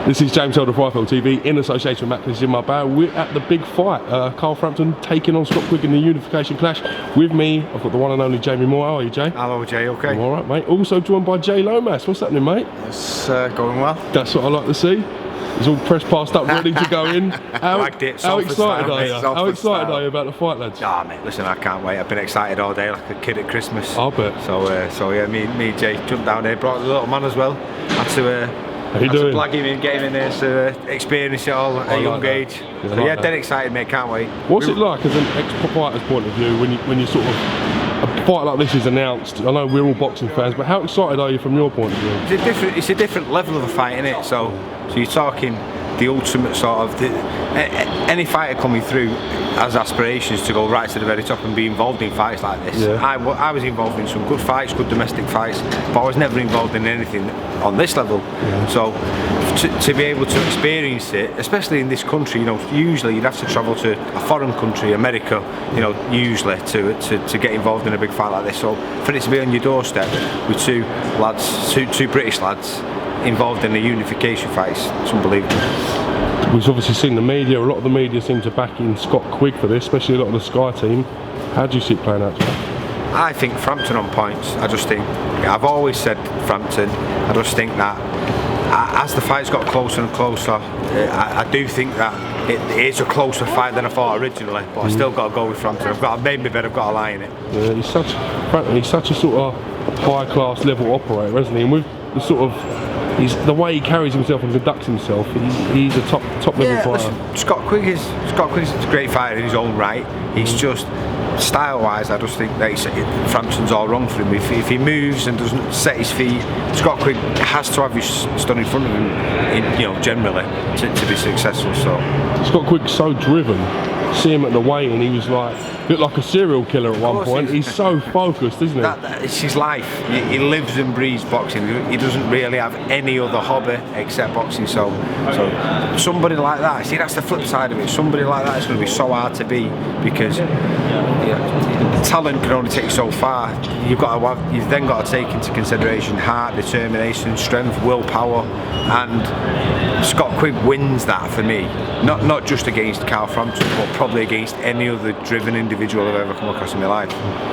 This is James Elder, FRAMPTON TV, in association with Matt in my bar. We're at the big fight. Carl Frampton taking on Scott Quigg in the unification clash. With me, I've got the one and only Jamie Moore. How are you, Jay? Hello, Jay. Okay. I'm all right, mate. Also joined by Jay Lomas. What's happening, mate? It's going well. That's what I like to see. It's all press passed up, ready to go in. How excited are you? How excited are you about the fight, lads? Ah, mate, listen, I can't wait. I've been excited all day, like a kid at Christmas. I'll bet. So yeah, me and Jay jumped down here, brought the little man as well. Had to plug him in, get him in there, so experience it all at a young age. Yeah, so yeah, dead excited, mate. Can't wait. What's it like as an ex-fighter's point of view when you sort of a fight like this is announced? I know we're all boxing fans, but how excited are you from your point of view? It's a different level of a fight, isn't it? So you're talking the ultimate sort of any fighter coming through has aspirations to go right to the very top and be involved in fights like this. Yeah. I was involved in some good fights, good domestic fights, but I was never involved in anything on this level. Yeah. So to be able to experience it, especially in this country, you know, usually you'd have to travel to a foreign country, America, you know, usually to get involved in a big fight like this. So for it to be on your doorstep with two British lads involved in the unification fights, it's unbelievable. We've obviously seen the media, a lot of the media seem to back in Scott Quigg for this, especially a lot of the Sky team. How do you see it playing out, John? I think Frampton on points. I've always said Frampton. I just think that as the fight's got closer and closer, I do think that it is a closer fight than I thought originally, but I still got to go with Frampton. I've made my bed, I've got a lie in it. Yeah, he's such a sort of high class level operator, isn't he? And with the sort of the way he carries himself and conducts himself, he's a top level fighter. Listen, Scott Quigg's a great fighter in his own right. He's just style-wise, I just think that Frampton's all wrong for him. If he moves and doesn't set his feet, Scott Quigg has to have his stood in front of him, you know, generally to be successful. So Scott Quigg's so driven. See him at the weigh-in, he was looked like a serial killer at one point. He's so focused, isn't he? It's his life. He lives and breathes boxing. He doesn't really have any other hobby except boxing. So somebody like that, see, that's the flip side of it. Somebody like that is going to be so hard to beat because talent can only take you so far. You've then got to take into consideration heart, determination, strength, willpower, and Scott Quigg wins that for me. Not just against Carl Frampton, but probably against any other driven individual I've ever come across in my life.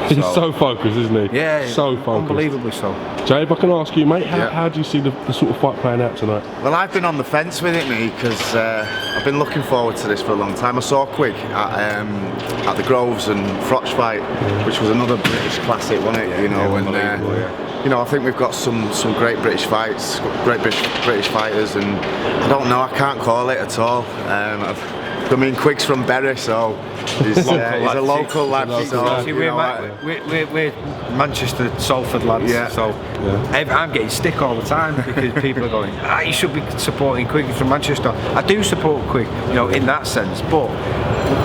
He's so focused, isn't he? Yeah, so focused. Unbelievably so. Jay, if I can ask you, mate, how do you see the sort of fight playing out tonight? Well, I've been on the fence with it, mate, because I've been looking forward to this for a long time. I saw Quigg at the Groves and Froch fight, which was another British classic, wasn't it? Yeah, you know, and you know, I think we've got some great British fights, great British fighters, and I don't know, I can't call it at all. I mean, Quigg's from Bury, so he's a local lad. We're Manchester, Salford lads. Yeah. So I'm getting stick all the time because people are going, you should be supporting Quigg from Manchester. I do support Quigg, you know, in that sense, but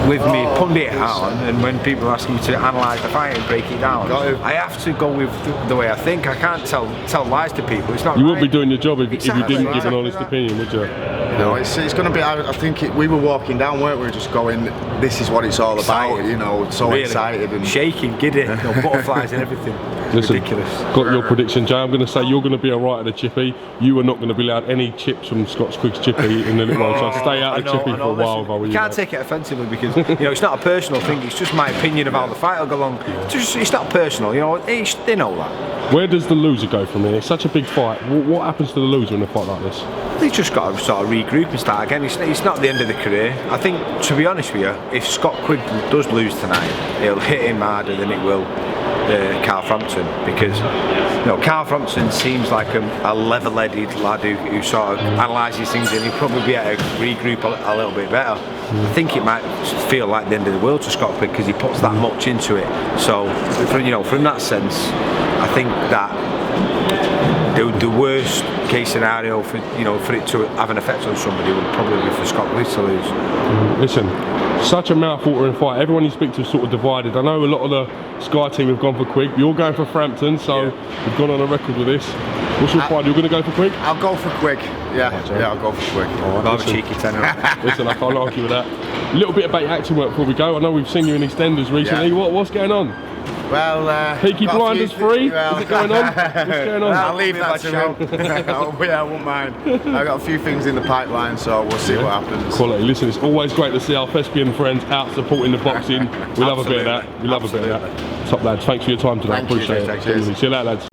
with me putting it on, and when people ask me to analyse the fight and break it down, I have to go with the way I think. I can't tell lies to people. It's not. You wouldn't be doing your job if you didn't give an honest opinion, would you? No, it's going to be. I think we were walking down, weren't we? Just going, this is what it's all about. You know, so really excited and shaking, giddy, you know, butterflies and everything. Listen, ridiculous. Got your prediction, Jay. I'm going to say you're going to be alright at the chippy. You are not going to be allowed any chips from Scott Quigg's chippy in the little while. So stay out of the chippy for a while. If I were you can't take it offensively because you know it's not a personal thing. It's just my opinion of how the fight will go along. It's not personal. You know, they know that. Where does the loser go from here? It's such a big fight. What happens to the loser in a fight like this? They've just got to sort of regroup and start again. It's not the end of the career. I think, to be honest with you, if Scott Quigg does lose tonight, it'll hit him harder than it will Carl Frampton, because you know, Carl Frampton seems like a level-headed lad who sort of analyses things, and he'll probably be able to regroup a little bit better. I think it might feel like the end of the world to Scott Quigg because he puts that much into it. So, from that sense, I think that the worst case scenario for it to have an effect on somebody would probably be for Scott Quigg to lose. Listen, such a mouth-watering fight. Everyone you speak to is sort of divided. I know a lot of the Sky team have gone for Quigg. You're going for Frampton, so we've gone on a record with this. What's your fight? You're going to go for Quigg? I'll go for Quigg. Yeah, I'll go for Quigg. Rather cheeky tenor. Listen, I can't argue with that. A little bit about your acting work before we go. I know we've seen you in EastEnders recently. What's going on? Well, Peaky got a Blinders few 3? well- Is it going on? What's going on? I'll leave that to him. Yeah, I won't mind. I've got a few things in the pipeline, so we'll see what happens. Quality. Listen, it's always great to see our thespian friends out supporting the boxing. We love a bit of that. We love a bit of that. Top lads, thanks for your time today. Thank you. Appreciate it. Cheers. See you later, lads.